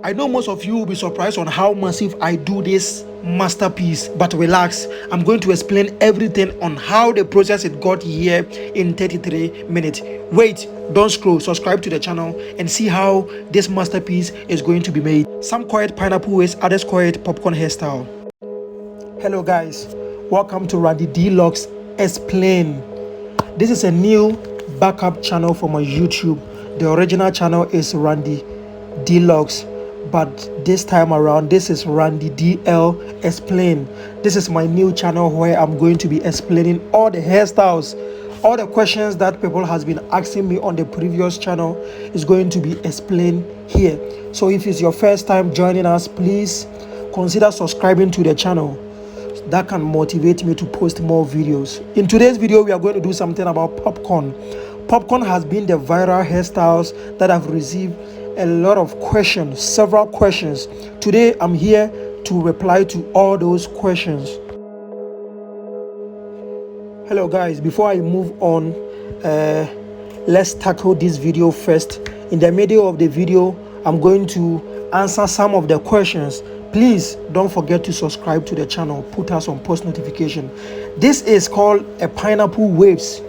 I know most of you will be surprised on how massive I do this masterpiece, but relax, I'm going to explain everything on how the process it got here in 33 minutes. Wait, don't scroll, subscribe to the channel and see how this masterpiece is going to be made. Some call it pineapple waist, others call it popcorn hairstyle. Hello guys, welcome to Randy Deluxe Explain. This is a new backup channel for my YouTube. The original channel is Randy Deluxe, but this time around this is Randy DL Explain. This is my new channel where I'm going to be explaining all the hairstyles, all the questions that people has been asking me on the previous channel is going to be explained here. So if it's your first time joining us, please consider subscribing to the channel. That can motivate me to post more videos. In today's video, we are going to do something about popcorn. Popcorn has been the viral hairstyles that have received a lot of questions, several questions. Today, I'm here to reply to all those questions. Hello guys, before I move on, let's tackle this video first. In the middle of the video, I'm going to answer some of the questions. Please don't forget to subscribe to the channel, put us on post notification. This is called a pineapple waves.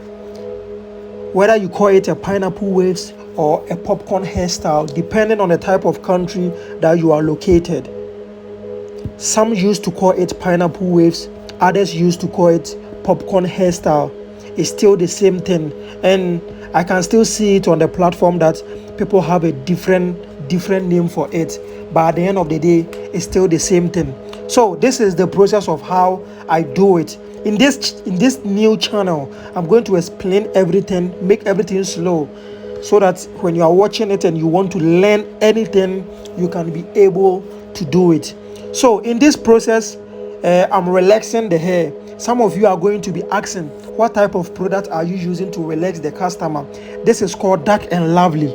Whether you call it a pineapple waves or a popcorn hairstyle, depending on the type of country that you are located. Some used to call it pineapple waves, others used to call it popcorn hairstyle. It's still the same thing, and I can still see it on the platform that people have a different name for it, but at the end of the day it's still the same thing. So this is the process of how I do it. In this new channel, I'm going to explain everything, make everything slow, so that when you are watching it and you want to learn anything, you can be able to do it. So in this process, I'm relaxing the hair. Some of you are going to be asking, what type of product are you using to relax the customer? This is called Dark and Lovely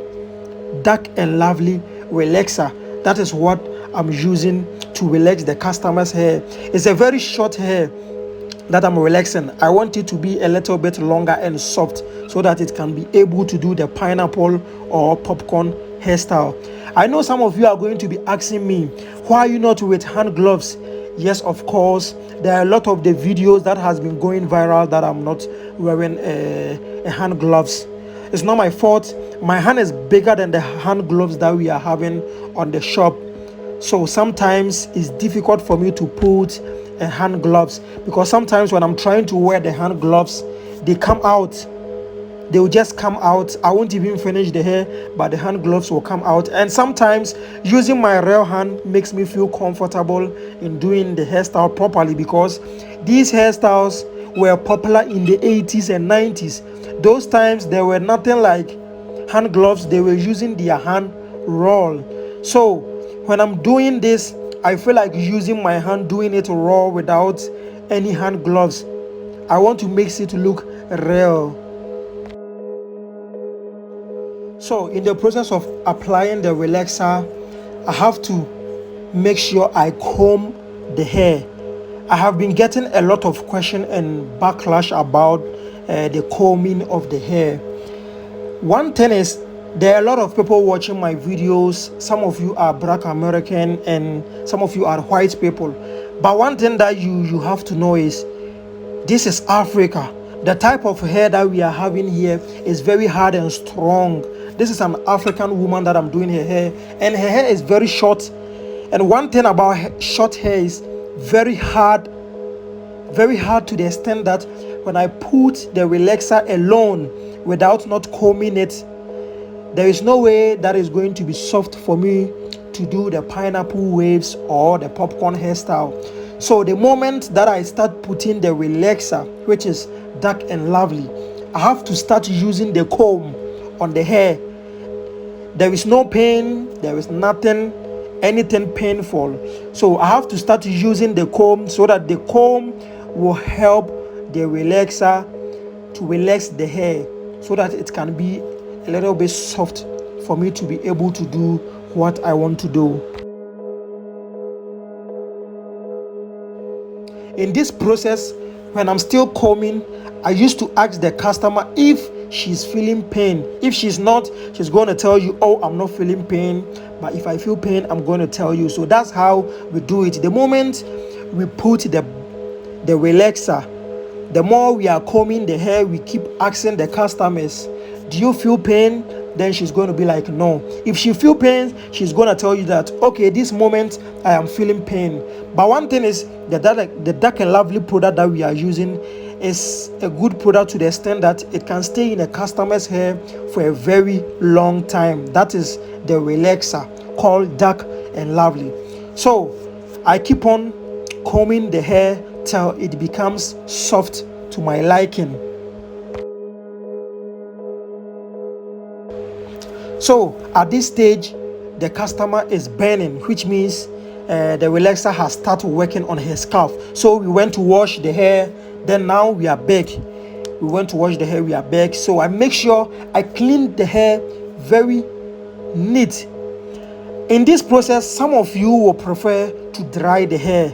relaxer. That is what I'm using to relax the customer's hair. It's a very short hair that I'm relaxing. I want it to be a little bit longer and soft so that it can be able to do the pineapple or popcorn hairstyle. I know some of you are going to be asking me, why are you not with hand gloves? Yes, of course, there are a lot of the videos that has been going viral that I'm not wearing a hand gloves. It's not my fault. My hand is bigger than the hand gloves that we are having on the shop. So sometimes it's difficult for me to put a hand gloves, because sometimes when I'm trying to wear the hand gloves, they come out. They will just come out. I won't even finish the hair, but the hand gloves will come out. And sometimes using my real hand makes me feel comfortable in doing the hairstyle properly, because these hairstyles were popular in the 80s and 90s. Those times there were nothing like hand gloves. They were using their hand roll. So when I'm doing this, I feel like using my hand, doing it raw without any hand gloves. I want to make it look real. So in the process of applying the relaxer, I have to make sure I comb the hair. I have been getting a lot of questions and backlash about the combing of the hair. One thing is, there are a lot of people watching my videos. Some of you are Black American and some of you are white people. But one thing that you have to know is, this is Africa. The type of hair that we are having here is very hard and strong. This is an African woman that I'm doing her hair, and her hair is very short. And one thing about short hair is very hard to the extent that when I put the relaxer alone without not combing it, there is no way that is going to be soft for me to do the pineapple waves or the popcorn hairstyle. So the moment that I start putting the relaxer, which is Dark and Lovely, I have to start using the comb on the hair. There is no pain, there is anything painful. So I have to start using the comb, so that the comb will help the relaxer to relax the hair, so that it can be a little bit soft for me to be able to do what I want to do. In this process, when I'm still combing, I used to ask the customer if she's feeling pain. If she's not, she's going to tell you, oh, I'm not feeling pain. But if I feel pain, I'm going to tell you. So that's how we do it. The moment we put the relaxer, the more we are combing the hair, we keep asking the customers, do you feel pain? Then she's going to be like, no. If she feel pain, she's going to tell you that, okay, this moment I am feeling pain. But one thing is, the Dark and Lovely product that we are using is a good product to the extent that it can stay in a customer's hair for a very long time. That is the relaxer called Dark and Lovely. So I keep on combing the hair till it becomes soft to my liking. So at this stage, the customer is burning, which means the relaxer has started working on her scalp. So we went to wash the hair, then now we are back. We went to wash the hair, we are back. So I make sure I clean the hair very neat. In this process, some of you will prefer to dry the hair.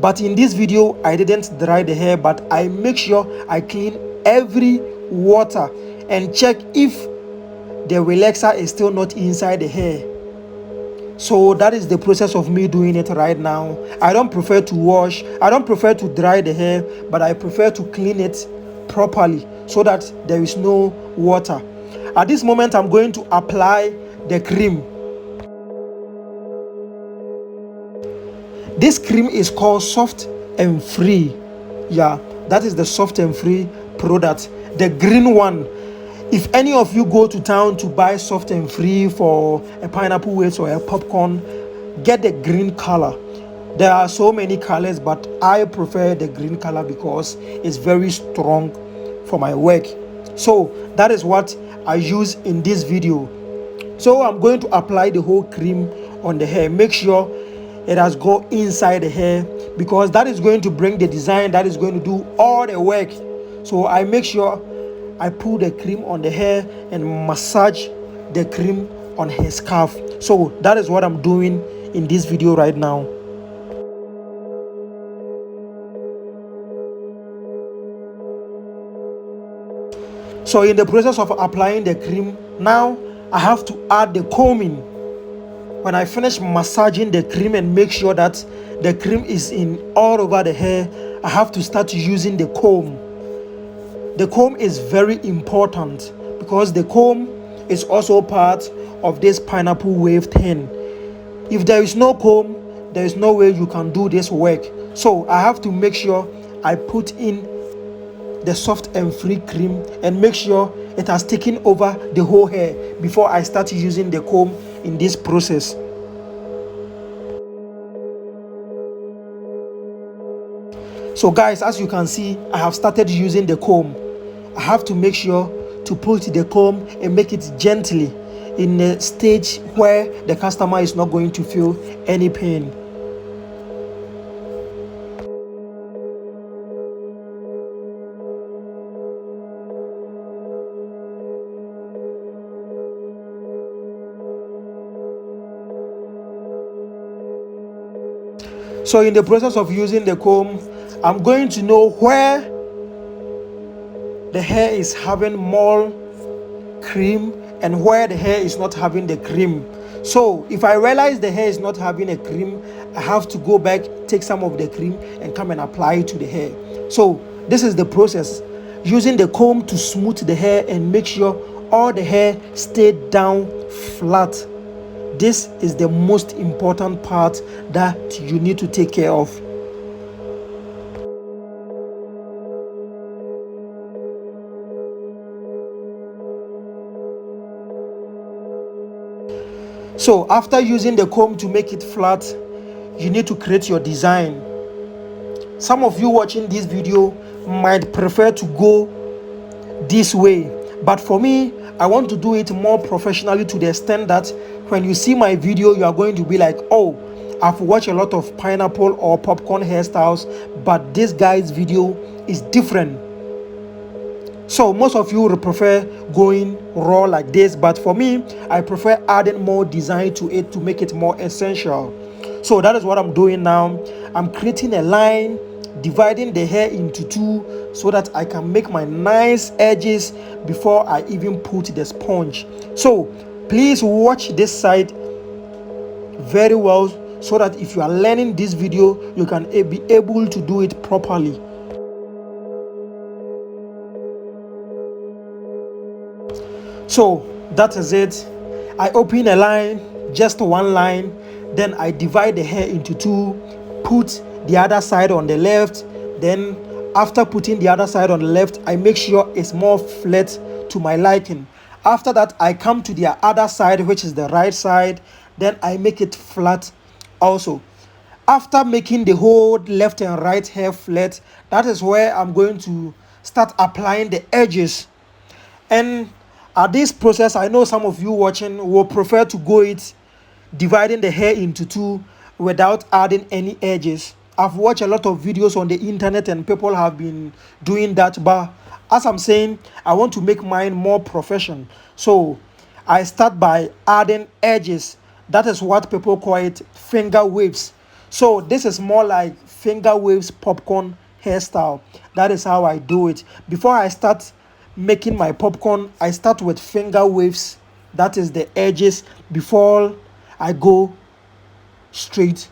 But in this video, I didn't dry the hair, but I make sure I clean every water and check if the relaxer is still not inside the hair. So that is the process of me doing it right now. I don't prefer to wash, I don't prefer to dry the hair, but I prefer to clean it properly so that there is no water. At this moment, I'm going to apply the cream. This cream is called Soft and Free. Yeah, that is the Soft and Free product, the green one. If any of you go to town to buy Soft and Free for a pineapple waves or a popcorn, get the green color. There are so many colors, but I prefer the green color because it's very strong for my work. So that is what I use in this video. So I'm going to apply the whole cream on the hair. Make sure it has gone inside the hair because that is going to bring the design, that is going to do all the work. So I make sure I put the cream on the hair and massage the cream on her scalp. So that is what I'm doing in this video right now. So in the process of applying the cream, now I have to add the combing. When I finish massaging the cream and make sure that the cream is in all over the hair, I have to start using the comb. The comb is very important because the comb is also part of this pineapple wave thing. If there is no comb, there is no way you can do this work. So I have to make sure I put in the Soft and Free cream and make sure it has taken over the whole hair before I start using the comb in this process. So guys, as you can see, I have started using the comb. I have to make sure to put the comb and make it gently in a stage where the customer is not going to feel any pain. So in the process of using the comb, I'm going to know where the hair is having more cream and where the hair is not having the cream. So if I realize the hair is not having a cream, I have to go back, take some of the cream and come and apply it to the hair. So this is the process, using the comb to smooth the hair and make sure all the hair stay down flat. This is the most important part that you need to take care of. So after using the comb to make it flat, you need to create your design. Some of you watching this video might prefer to go this way, but for me, I want to do it more professionally to the extent that when you see my video, you are going to be like, oh, I've watched a lot of pineapple or popcorn hairstyles, but this guy's video is different. So most of you will prefer going raw like this, but for me, I prefer adding more design to it to make it more essential. So that is what I'm doing now. I'm creating a line dividing the hair into two so that I can make my nice edges before I even put the sponge. So please watch this side very well so that if you are learning this video, you can be able to do it properly. So that is it. I open a line, just one line, then I divide the hair into two, put the other side on the left, then after putting the other side on the left, I make sure it's more flat to my liking. After that, I come to the other side, which is the right side, then I make it flat also. After making the whole left and right hair flat, that is where I'm going to start applying the edges. And at this process, I know some of you watching will prefer to go it dividing the hair into two without adding any edges. I've watched a lot of videos on the internet and people have been doing that, but as I'm saying, I want to make mine more professional. So I start by adding edges. That is what people call it finger waves. So this is more like finger waves popcorn hairstyle. That is how I do it. Before I start making my popcorn, I start with finger waves. That is the edges before I go straight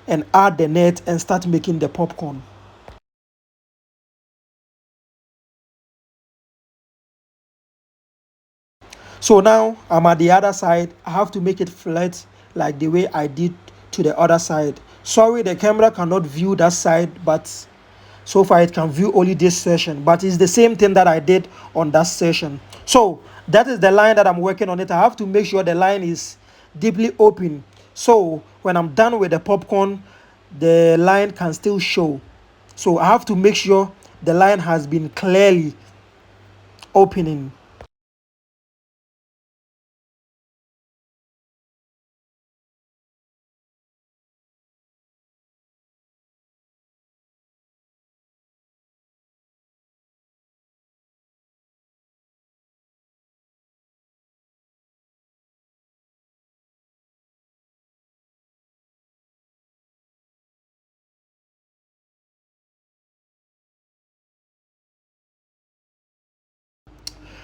and add the net and start making the popcorn. So now I'm at the other side. I have to make it flat like the way I did to the other side. Sorry, the camera cannot view that side, but so far it can view only this section, but it's the same thing that I did on that session. So that is the line that I'm working on it. I have to make sure the line is deeply open. So when I'm done with the popcorn, the line can still show. So I have to make sure the line has been clearly opening.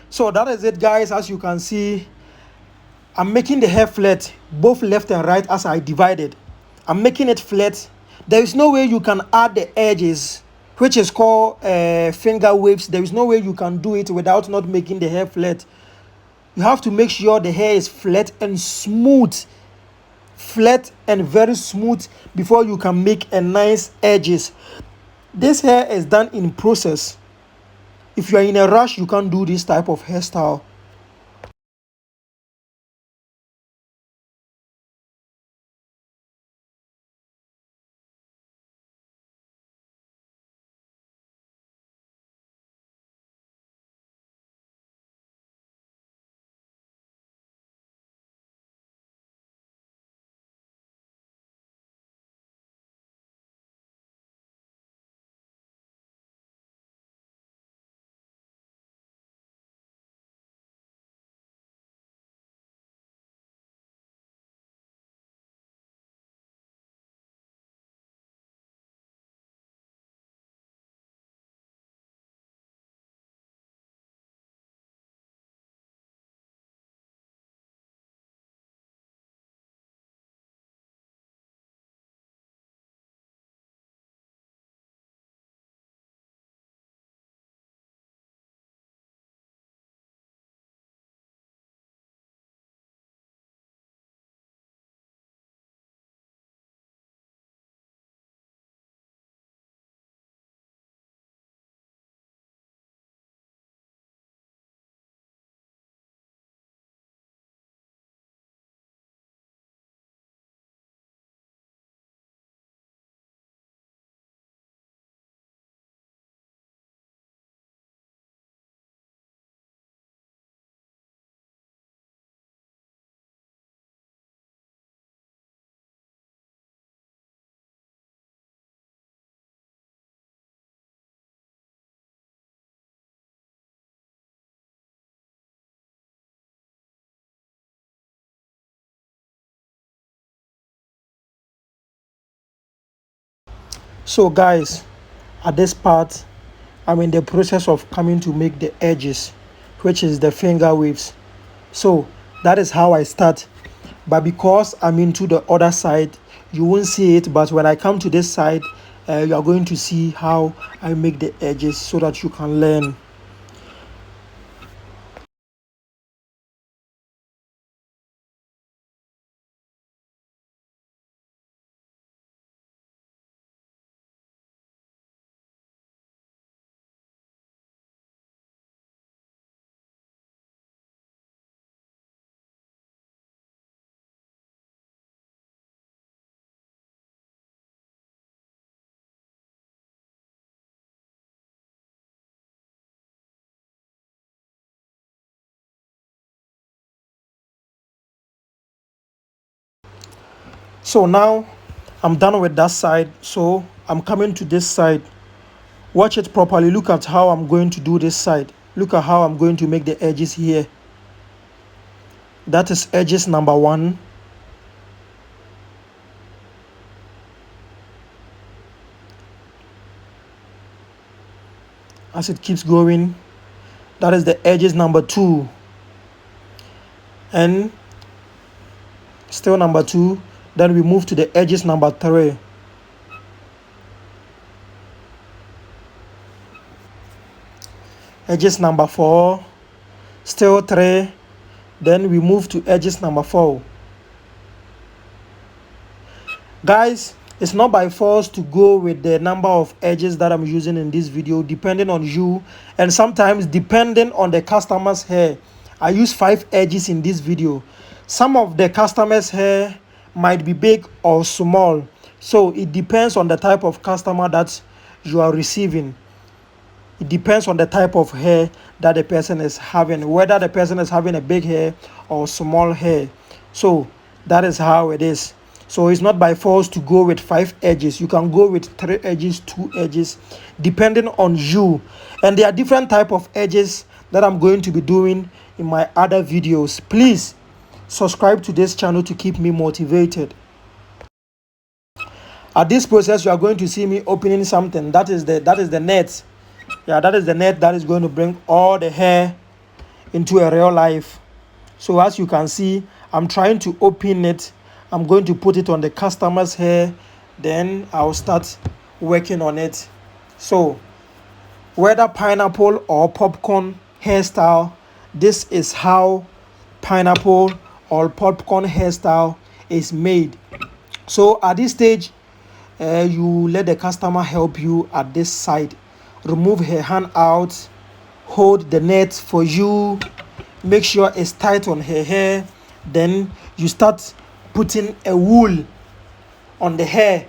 So that is it, guys. As you can see, I'm making the hair flat, both left and right as I divided. I'm making it flat. There is no way you can add the edges, which is called finger waves. There is no way you can do it without not making the hair flat. You have to make sure the hair is flat and smooth. Flat and very smooth before you can make a nice edges. This hair is done in process. If you are in a rush, you can't do this type of hairstyle. So guys, at this part, I'm in the process of coming to make the edges, which is the finger waves. So that is how I start. But because I'm into the other side, you won't see it. But when I come to this side, you are going to see how I make the edges so that you can learn. So now I'm done with that side. So I'm coming to this side. Watch it properly. Look at how I'm going to do this side. Look at how I'm going to make the edges here. That is edges number one. As it keeps going, that is the edges number two. And still number two. Then we move to the edges number three. Edges number four. Still three. Then we move to edges number four. Guys, it's not by force to go with the number of edges that I'm using in this video, depending on you and sometimes depending on the customer's hair. I use 5 edges in this video. Some of the customer's hair might be big or small, so it depends on the type of customer that you are receiving. It depends on the type of hair that the person is having, whether the person is having a big hair or small hair. So that is how it is. So it's not by force to go with 5 edges. You can go with 3 edges, 2 edges, depending on you. And there are different type of edges that I'm going to be doing in my other videos. Please subscribe to this channel to keep me motivated. At this process, you are going to see me opening something. That is the net. Yeah, that is the net that is going to bring all the hair into a real life. So as you can see, I'm trying to open it. I'm going to put it on the customer's hair, then I'll start working on it. So whether pineapple or popcorn hairstyle, this is how pineapple or popcorn hairstyle is made. So at this stage, you let the customer help you at this side. Remove her hand out, hold the net for you, make sure it's tight on her hair. Then you start putting a wool on the hair.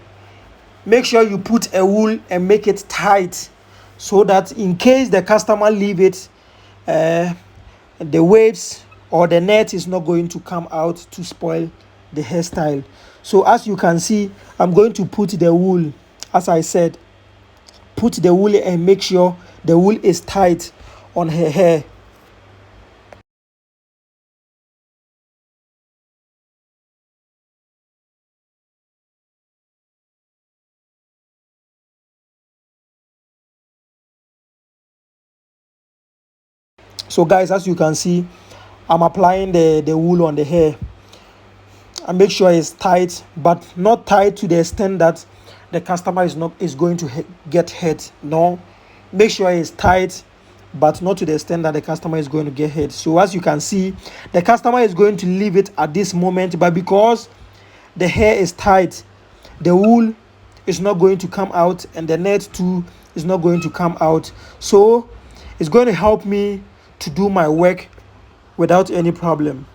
Make sure you put a wool and make it tight so that in case the customer leave it, the waves or the net is not going to come out to spoil the hairstyle. So as you can see, I'm going to put the wool. As I said, put the wool and make sure the wool is tight on her hair. So guys, as you can see, I'm applying the wool on the hair. I make sure it's tight, but not tight to the extent that the customer is going to get hurt. No, make sure it's tight, but not to the extent that the customer is going to get hurt. So as you can see, the customer is going to leave it at this moment, but because the hair is tight, the wool is not going to come out and the net too is not going to come out. So it's going to help me to do my work without any problem.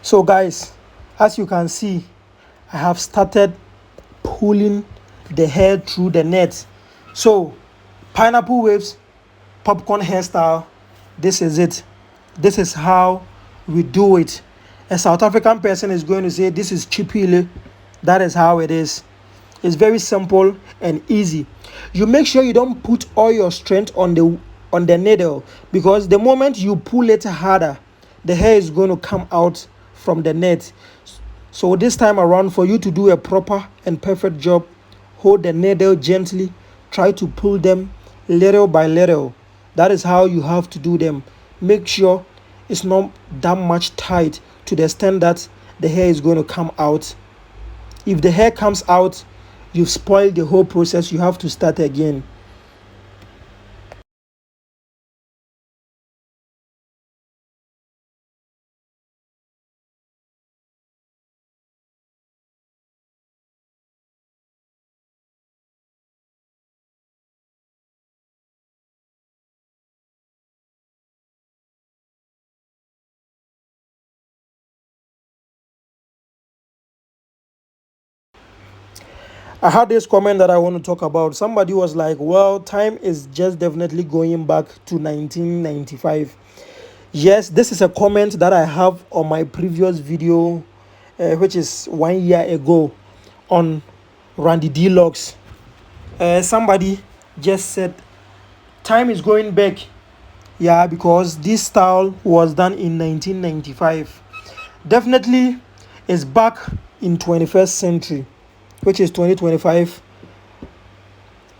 So guys, as you can see, I have started pulling the hair through the net. So pineapple waves, popcorn hairstyle, this is it. This is how we do it. A South African person is going to say this is chipile. That is how it is. It's very simple and easy. You make sure you don't put all your strength on the needle, because the moment you pull it harder, the hair is going to come out from the net. So this time around, for you to do a proper and perfect job, hold the needle gently, try to pull them little by little. That is how you have to do them. Make sure it's not that much tight to the extent that the hair is going to come out. If the hair comes out, you've spoiled the whole process. You have to start again. I had this comment that I want to talk about. Somebody was like, well, time is just definitely going back to 1995. Yes, this is a comment that I have on my previous video, which is 1 year ago, on Randy Deluxe. Somebody just said, time is going back. Yeah, because this style was done in 1995. Definitely is back in 21st century, which is 2025.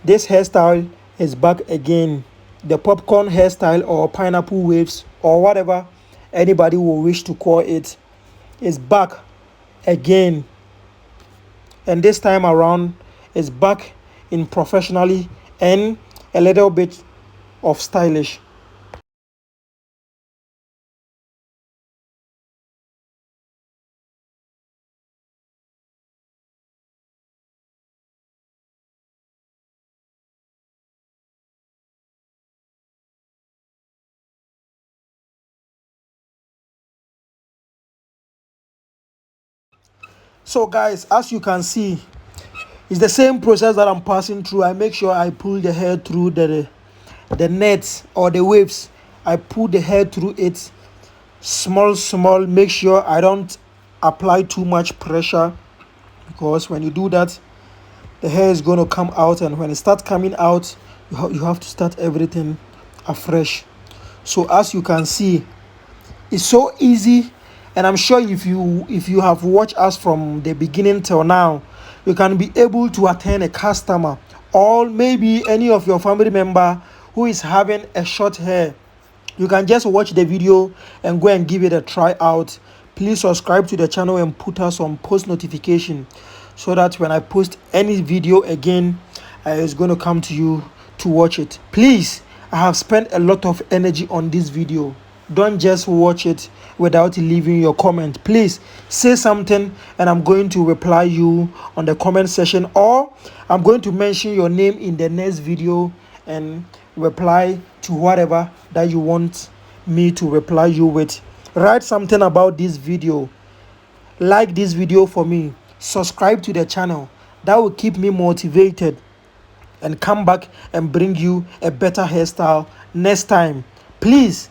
This hairstyle is back again. The popcorn hairstyle, or pineapple waves, or whatever anybody will wish to call it, is back again. And this time around is back in professionally and a little bit of stylish. So guys, as you can see, it's the same process that I'm passing through. I make sure I pull the hair through the nets or the waves. I pull the hair through it small. Make sure I don't apply too much pressure, because when you do that, the hair is going to come out, and when it starts coming out, you have to start everything afresh. So as you can see, it's so easy, and I'm sure if you have watched us from the beginning till now, you can be able to attend a customer, or maybe any of your family member who is having a short hair. You can just watch the video and go and give it a try out. Please subscribe to the channel and put us on post notification, so that when I post any video again, it's going to come to you to watch it. Please, I have spent a lot of energy on this video. Don't just watch it without leaving your comment. Please say something, and I'm going to reply you on the comment section, or I'm going to mention your name in the next video and reply to whatever that you want me to reply you with. Write something about this video. Like this video for me. Subscribe to the channel. That will keep me motivated and come back and bring you a better hairstyle next time. Please